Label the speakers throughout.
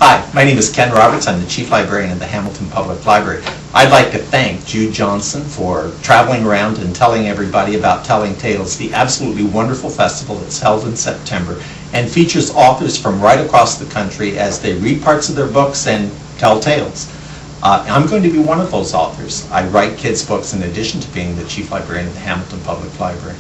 Speaker 1: Hi, my name is Ken Roberts. I'm the Chief Librarian of the Hamilton Public Library. I'd like to thank Jude Johnson for traveling around and telling everybody about Telling Tales, the absolutely wonderful festival that's held in September and features authors from right across the country as they read parts of their books and tell tales. I'm going to be one of those authors. I write kids' books in addition to being the Chief Librarian of the Hamilton Public Library.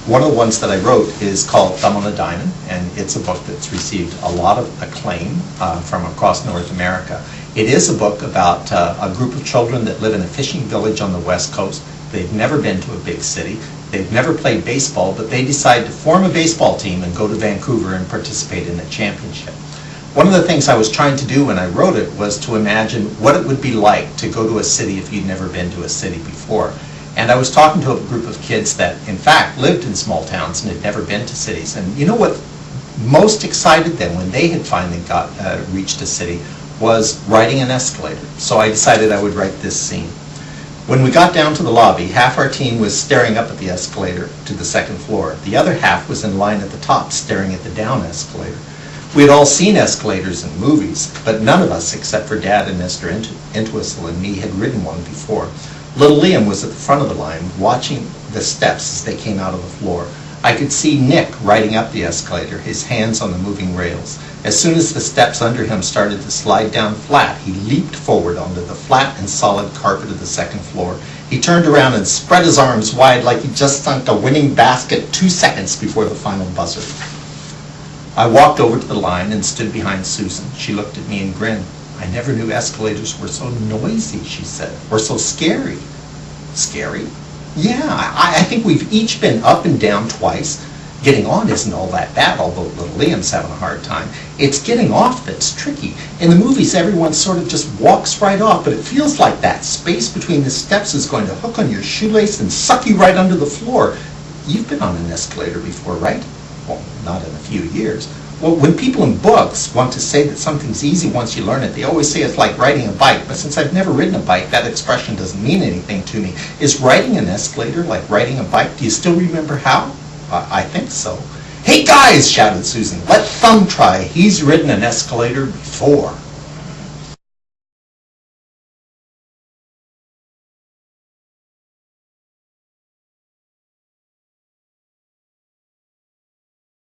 Speaker 1: One of the ones that I wrote is called Thumb on a Diamond, and it's a book that's received a lot of acclaim from across North America. It is a book about a group of children that live in a fishing village on the West Coast. They've never been to a big city. They've never played baseball, but they decide to form a baseball team and go to Vancouver and participate in a championship. One of the things I was trying to do when I wrote it was to imagine what it would be like to go to a city if you'd never been to a city before. And I was talking to a group of kids that, in fact, lived in small towns and had never been to cities. And you know what most excited them when they had finally reached a city was riding an escalator. So I decided I would write this scene. When we got down to the lobby, half our team was staring up at the escalator to the second floor. The other half was in line at the top, staring at the down escalator. We had all seen escalators in movies, but none of us, except for Dad and Mr. Entwistle and me, had ridden one before. Little Liam was at the front of the line, watching the steps as they came out of the floor. I could see Nick riding up the escalator, his hands on the moving rails. As soon as the steps under him started to slide down flat, he leaped forward onto the flat and solid carpet of the second floor. He turned around and spread his arms wide like he just sunk a winning basket 2 seconds before the final buzzer. I walked over to the line and stood behind Susan. She looked at me and grinned. I never knew escalators were so noisy, she said, or so scary. Scary? Yeah, I think we've each been up and down twice. Getting on isn't all that bad, although little Liam's having a hard time. It's getting off that's tricky. In the movies, everyone sort of just walks right off, but it feels like that space between the steps is going to hook on your shoelace and suck you right under the floor. You've been on an escalator before, right? Well, not in a few years. Well, when people in books want to say that something's easy once you learn it, they always say it's like riding a bike. But since I've never ridden a bike, that expression doesn't mean anything to me. Is riding an escalator like riding a bike? Do you still remember how? I think so. Hey guys, shouted Susan, let Thumb try. He's ridden an escalator before.